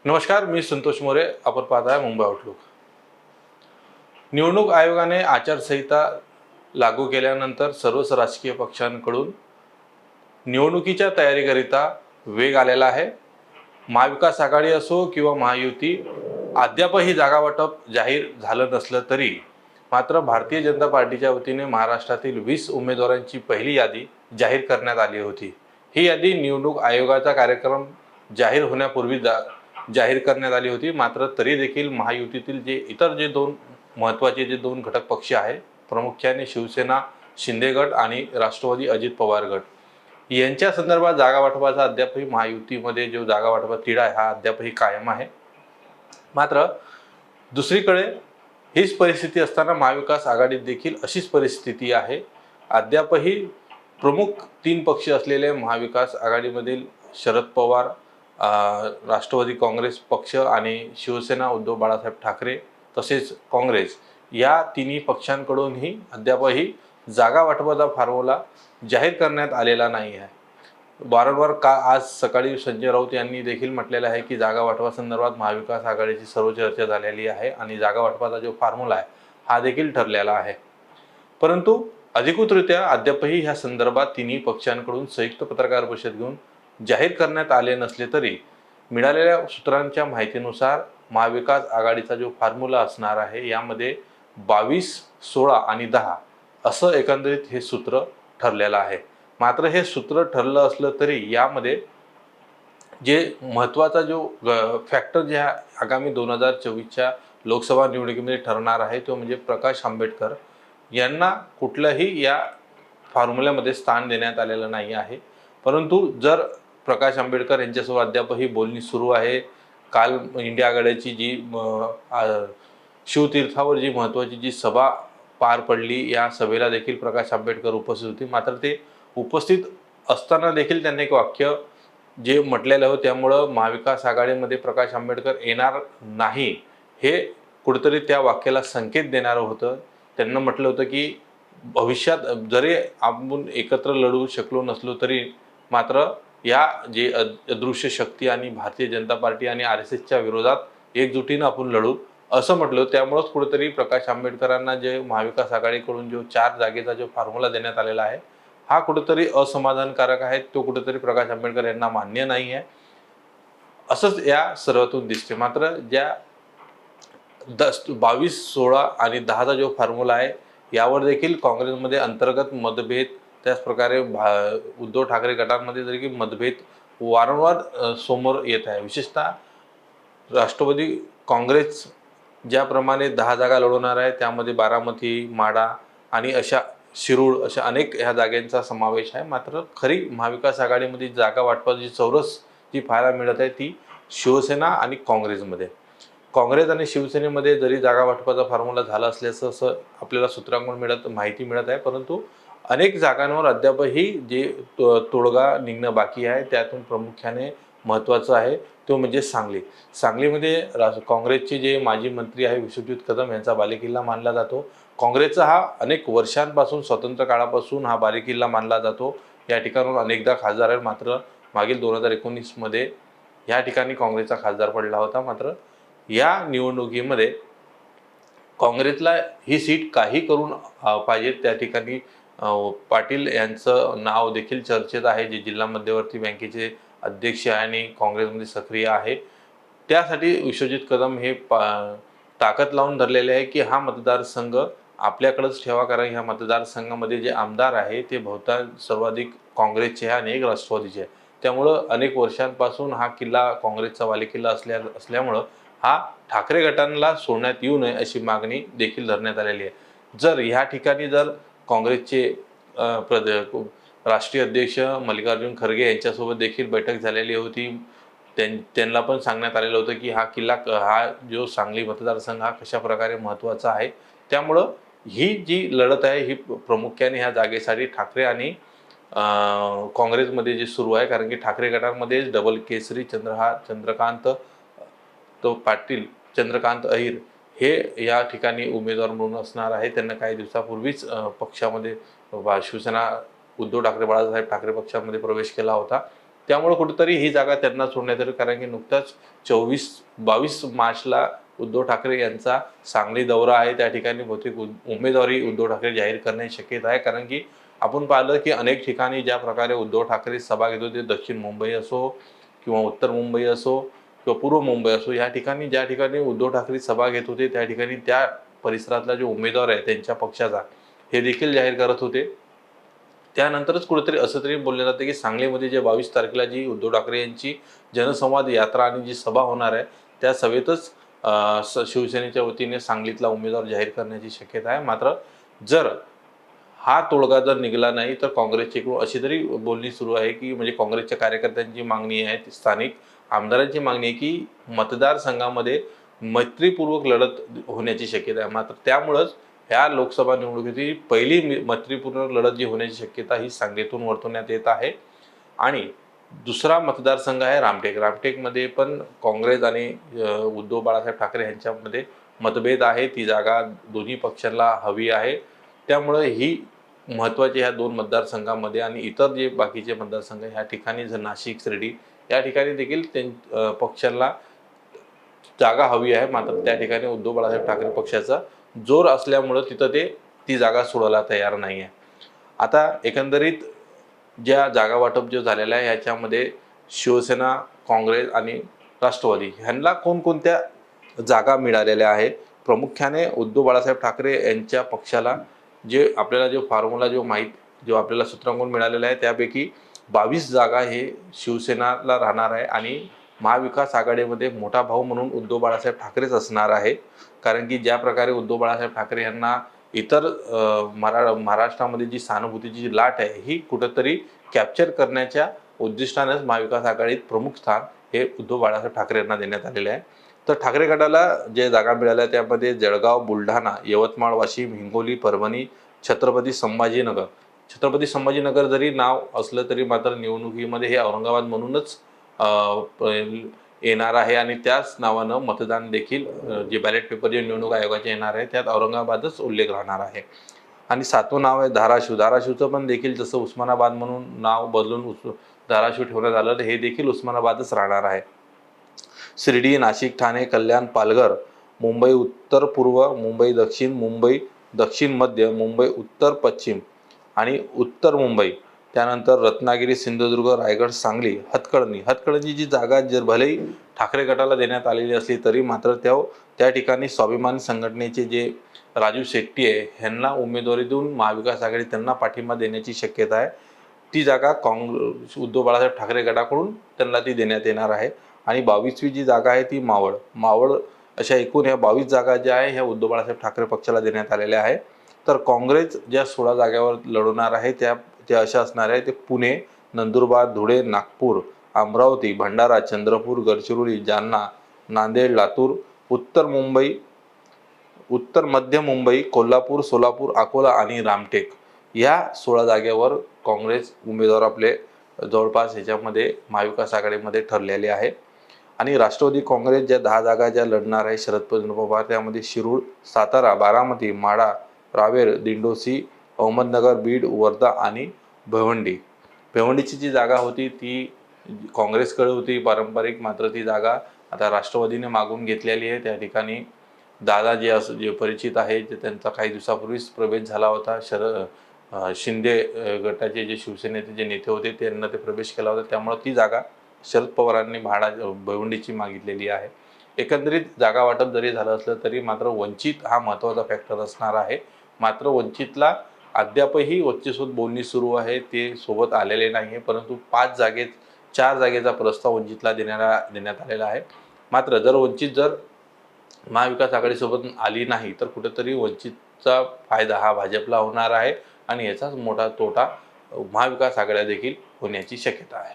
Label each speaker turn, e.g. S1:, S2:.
S1: नमस्कार, मी संतोष मोरे. आपण पाहताय मुंबई आउटलुक. निवडणूक आयोगाने आचारसंहिता लागू केल्यानंतर सर्वच राजकीय पक्षांकडून निवडणुकीच्या तयारीकरिता वेग आलेला आहे. महाविकास आघाडी असो किंवा महायुती, अद्यापही जागा वाटप जाहीर झालं नसलं तरी मात्र भारतीय जनता पार्टीच्या वतीने महाराष्ट्रातील 20 उमेदवारांची पहिली यादी जाहीर करण्यात आली होती. ही यादी निवडणूक आयोगाचा कार्यक्रम जाहीर होण्यापूर्वी जाहीर करण्यात आली होती. मात्र तरी देखील महायुतीतील इतर दोन महत्त्वाचे दोन घटक पक्ष आहेत, प्रामुख्याने शिवसेना शिंदे गट आणि राष्ट्रवादी अजित पवार गट, यांच्या संदर्भात जागा वाटपाचा अद्यापही महायुतीमध्ये जो जागा वाटपाचा तिढा आहे हा अद्यापही कायम आहे. मात्र दुसरीकडे हीच परिस्थिती असताना महाविकास आघाडीत देखील अशीच परिस्थिती आहे. अद्यापही प्रमुख 3 पक्ष असलेले महाविकास आघाडीमधील शरद पवार, राष्ट्रवादी काँग्रेस पक्ष आणि शिवसेना उद्धव बाळासाहेब ठाकरे तसेच काँग्रेस या तिन्ही पक्षांकडूनही अद्यापही जागा वाटपाचा फॉर्म्युला जाहीर करण्यात आलेला नाही आहे. वारंवार आज सकाळी संजय राऊत यांनी देखील म्हटलेलं आहे की जागा वाटपासंदर्भात महाविकास आघाडीची सर्व चर्चा झालेली आहे आणि जागा वाटपाचा जो फॉर्म्युला आहे हा देखील ठरलेला आहे. परंतु अधिकृतरित्या अद्यापही ह्या संदर्भात तिन्ही पक्षांकडून संयुक्त पत्रकार परिषद घेऊन जाहीर करण्यात आले नसले तरी मिळालेल्या सूत्रांच्या माहितीनुसार महाविकास आघाडीचा जो फॉर्म्युला असणार आहे यामध्ये 22, 16 आणि 10 असं एकंदरीत हे सूत्र ठरलेलं आहे. मात्र हे सूत्र ठरलं असलं तरी यामध्ये जे महत्त्वाचा जो फॅक्टर जे आगामी 2024च्या लोकसभा निवडणुकीमध्ये ठरणार आहे तो म्हणजे प्रकाश आंबेडकर यांना कुठल्याही या फॉर्म्युल्यामध्ये स्थान देण्यात आलेलं नाही आहे. परंतु जर प्रकाश आंबेडकर यांच्यासोबत अद्यापही बोलणी सुरू आहे. काल इंडिया आघाडीची जी शिवतीर्थावर जी महत्त्वाची जी सभा पार पडली, या सभेला देखील प्रकाश आंबेडकर उपस्थित होते. मात्र ते उपस्थित असताना देखील त्यांनी एक वाक्य जे म्हटलेलं होतं त्यामुळं महाविकास आघाडीमध्ये प्रकाश आंबेडकर येणार नाही हे कुठेतरी त्या वाक्याला संकेत देणारं होतं. त्यांना म्हटलं होतं की भविष्यात जरी आपण एकत्र लढू शकलो नसलो तरी मात्र या जे अदृश्य शक्ती आणि भारतीय जनता पार्टी आणि RSSच्या विरोधात एकजुटीनं आपण लढू असं म्हटलं. त्यामुळंच कुठेतरी प्रकाश आंबेडकरांना जे महाविकास आघाडीकडून जो 4 जागेचा जो फॉर्म्युला देण्यात आलेला आहे हा कुठेतरी असमाधानकारक आहे. तो कुठेतरी प्रकाश आंबेडकर यांना मान्य नाही आहे असंच या सर्वातून दिसते. मात्र ज्या 22, 16 आणि 10चा जो फॉर्म्युला आहे यावर देखील काँग्रेसमध्ये अंतर्गत मतभेद, त्याच प्रकारे उद्धव ठाकरे गटांमध्ये देखील मतभेद वारंवार समोर येत आहे. विशेषतः राष्ट्रवादी काँग्रेस ज्याप्रमाणे 10 जागा लढवणार आहे त्यामध्ये बारामती, माढा आणि अशा शिरूर अशा अनेक ह्या जागांचा समावेश आहे. मात्र खरी महाविकास आघाडीमध्ये जागा वाटपाची चौरस जी पाहायला मिळत आहे ती शिवसेना आणि काँग्रेसमध्ये. काँग्रेस आणि शिवसेनेमध्ये जरी जागा वाटपाचा फॉर्म्युला झाला असल्याचं असं आपल्याला सूत्रांकडून माहिती मिळत आहे, परंतु अनेक जागांवर अद्यापही जे तोडगा निघणं बाकी आहे. त्यातून प्रामुख्याने महत्त्वाचं आहे तो म्हणजे सांगलीमध्ये काँग्रेसचे जे माजी मंत्री आहे विश्वजित कदम यांचा बालेकिल्ला मानला जातो. काँग्रेसचा हा अनेक वर्षांपासून स्वतंत्र काळापासून हा बालेकिल्ला मानला जातो. या ठिकाणाहून अनेकदा खासदार आहे. मात्र मागील 2019मध्ये या ठिकाणी काँग्रेसचा खासदार पडला होता. मात्र या निवडणुकीमध्ये काँग्रेसला ही सीट काही करून पाहिजे. त्या ठिकाणी पाटील यांचं नाव देखील चर्चेत आहे, जे जिल्हा मध्यवर्ती बँकेचे अध्यक्ष आणि काँग्रेसमध्ये सक्रिय आहे. त्यासाठी विश्वजित कदम हे ताकद लावून धरलेले आहे की हा मतदारसंघ आपल्याकडेच ठेवा, कारण ह्या मतदारसंघामध्ये जे आमदार आहे ते बहुतांश सर्वाधिक काँग्रेसचे आहे आणि एक राष्ट्रवादीचे आहे. त्यामुळं अनेक वर्षांपासून हा किल्ला काँग्रेसचा बालेकिल्ला असल्यामुळं हा ठाकरे गटांना सोडण्यात येऊ नये अशी मागणी देखील धरण्यात आलेली आहे. जर ह्या ठिकाणी जर काँग्रेसचे राष्ट्रीय अध्यक्ष मल्लिकार्जुन खरगे यांच्यासोबत देखील बैठक झालेली होती. त्यांना पण सांगण्यात आलेलं होतं की हा किल्ला, हा जो सांगली मतदारसंघ हा कशा प्रकारे महत्त्वाचा आहे. त्यामुळं ही जी लढत आहे ही प्रामुख्याने ह्या जागेसाठी ठाकरे आणि काँग्रेसमध्ये जे सुरू आहे, कारण की ठाकरे गटांमध्ये डबल केसरी चंद्रकांत पाटील, चंद्रकांत अहिर हे या ठिकाणी उमेदवार म्हणून असणार आहे. त्यांना काही दिवसापूर्वीच पक्षामध्ये शिवसेना उद्धव ठाकरे बाळासाहेब ठाकरे पक्षामध्ये प्रवेश केला होता. त्यामुळे कुठेतरी ही जागा त्यांना सोडण्यात येईल, कारण की नुकताच 22 मार्चला उद्धव ठाकरे यांचा सांगली दौरा आहे. त्या ठिकाणी बहुतेक उमेदवारी उद्धव ठाकरे जाहीर करण्याची शक्यता आहे, कारण की आपण पाहिलं की अनेक ठिकाणी ज्या प्रकारे उद्धव ठाकरे सभा घेत होते, दक्षिण मुंबई असो किंवा उत्तर मुंबई असो किंवा पूर्व मुंबई असो, या ठिकाणी ज्या ठिकाणी उद्धव ठाकरे सभा घेत होते त्या ठिकाणी त्या परिसरातला जो उमेदवार आहे त्यांच्या पक्षाचा हे देखील जाहीर करत होते. त्यानंतरच कुठेतरी असं तरी बोललं जातं की सांगलीमध्ये जे 22 तारखेला जी उद्धव ठाकरे यांची जनसंवाद यात्रा आणि जी सभा होणार आहे त्या सभेतच शिवसेनेच्या वतीने सांगलीतला उमेदवार जाहीर करण्याची शक्यता आहे. मात्र जर हा तोडगा जर निघाला नाही तर काँग्रेसची अशी तरी बोलणी सुरू आहे की म्हणजे काँग्रेसच्या कार्यकर्त्यांची मागणी आहे, स्थानिक आमदारांची मागणी आहे की मतदारसंघामध्ये मैत्रीपूर्वक लढत होण्याची शक्यता आहे. मात्र त्यामुळंच ह्या लोकसभा निवडणुकीची पहिली मैत्रीपूर्ण लढत जी होण्याची शक्यता ही सांगलीतून वर्तवण्यात येत आहे. आणि दुसरा मतदारसंघ आहे रामटेक. रामटेकमध्ये पण काँग्रेस आणि उद्धव बाळासाहेब ठाकरे यांच्यामध्ये मतभेद आहे. ती जागा दोन्ही पक्षांना हवी आहे. त्यामुळे ही महत्त्वाची ह्या दोन मतदारसंघामध्ये आणि इतर जे बाकीचे मतदारसंघ ह्या ठिकाणी जर नाशिक, शिर्डी या ठिकाणी देखील पक्षांना जागा हवी आहे. मात्र त्या ठिकाणी उद्धव बाळासाहेब ठाकरे पक्षाचा जोर असल्यामुळं तिथं ती जागा सोडायला तयार नाही आहे. आता एकंदरीत ज्या जागा वाटप जो झालेला आहे ह्याच्यामध्ये शिवसेना, काँग्रेस आणि राष्ट्रवादी ह्यांना कोणकोणत्या जागा मिळालेल्या आहेत. प्रामुख्याने उद्धव बाळासाहेब ठाकरे यांच्या पक्षाला जे आपल्याला जो फॉर्म्युला जो आपल्याला सूत्रांकडून मिळालेला आहे त्यापैकी 22 जागा हे शिवसेनाला राहणार आहे आणि महाविकास आघाडीमध्ये मोठा भाऊ म्हणून उद्धव बाळासाहेब ठाकरेच असणार आहे. कारण की ज्या प्रकारे उद्धव बाळासाहेब ठाकरे यांना इतर महाराष्ट्रामध्ये जी सहानुभूतीची जी लाट आहे ही कुठंतरी कॅप्चर करण्याच्या उद्दिष्टानेच महाविकास आघाडीत प्रमुख स्थान हे उद्धव बाळासाहेब ठाकरे यांना देण्यात आलेले आहे. तर ठाकरे गटाला जे जागा मिळाल्या त्यामध्ये जळगाव, बुलढाणा, यवतमाळ, वाशिम, हिंगोली, परभणी, छत्रपती संभाजीनगर जरी नाव असलं तरी मात्र निवडणुकीमध्ये हे औरंगाबाद म्हणूनच येणार आहे आणि त्याच नावानं मतदान देखील जे बॅलेट पेपर जे निवडणूक आयोगाचे येणार आहे त्यात औरंगाबादच उल्लेख राहणार आहे. आणि 7वं नाव आहे धाराशिव. धाराशिवचं पण देखील जसं उस्मानाबाद म्हणून नाव बदलून धाराशिव ठेवण्यात आलं हे देखील उस्मानाबादच राहणार आहे. शिर्डी, नाशिक, ठाणे, कल्याण, पालघर, मुंबई उत्तर पूर्व, मुंबई दक्षिण, मुंबई दक्षिण मध्य, मुंबई उत्तर पश्चिम आणि उत्तर मुंबई, त्यानंतर रत्नागिरी, सिंधुदुर्ग, रायगड, सांगली, हातकणंगले जी जागा जर भलेही ठाकरे गटाला देण्यात आलेली असली तरी मात्र त्या ठिकाणी स्वाभिमान संघटनेचे जे राजू शेट्टी आहे ह्यांना उमेदवारी देऊन महाविकास आघाडी त्यांना पाठिंबा देण्याची शक्यता आहे. ती जागा उद्धव बाळासाहेब ठाकरे गटाकडून त्यांना ती देण्यात येणार आहे. आणि 22वी जी जागा आहे ती मावळ अशा एकूण ह्या 22 जागा ज्या आहे ह्या उद्धव बाळासाहेब ठाकरे पक्षाला देण्यात आलेल्या आहे. तर काँग्रेस ज्या 16 जागेवर लढवणार आहे त्या अशा असणार आहे ते पुणे, नंदुरबार, धुळे, नागपूर, अमरावती, भंडारा, चंद्रपूर, गडचिरोली, जालना, नांदेड, लातूर, उत्तर मध्य मुंबई, कोल्हापूर, सोलापूर, अकोला आणि रामटेक या 16 जागेवर काँग्रेस उमेदवार आपले जवळपास ह्याच्यामध्ये महाविकास आघाडीमध्ये ठरलेले आहे. आणि राष्ट्रवादी काँग्रेस ज्या 10 जागा ज्या लढणार आहे शरद पवार त्यामध्ये शिरूर, सातारा, बारामती, माढा, रावेर, दिंडोशी, अहमदनगर, बीड, वर्धा आणि भिवंडीची जी जागा होती ती काँग्रेसकडे होती पारंपरिक. मात्र ती जागा आता राष्ट्रवादीने मागून घेतलेली आहे. त्या ठिकाणी दादा जे परिचित आहे जे त्यांचा काही दिवसापूर्वीच प्रवेश झाला होता. शिंदे गटाचे जे शिवसेनेचे जे नेते होते त्यांना ते प्रवेश केला होता. त्यामुळे ती जागा शरद पवारांनी भिवंडीची मागितलेली आहे. एकंदरीत जागा वाटप जरी झालं असलं तरी मात्र वंचित हा महत्त्वाचा फॅक्टर असणार आहे. मात्र वंचितला अद्यापही वंचितसोबत बोलणी सुरू आहे, ते सोबत आलेले नाही आहे. परंतु 4 जागेचा प्रस्ताव वंचितला देण्यात आलेला आहे. मात्र वंचित महाविकास आघाडीसोबत आली नाही तर कुठेतरी वंचितचा फायदा हा भाजपला होणार आहे आणि याचाच मोठा तोटा महाविकास आघाड्या देखील होण्याची शक्यता आहे.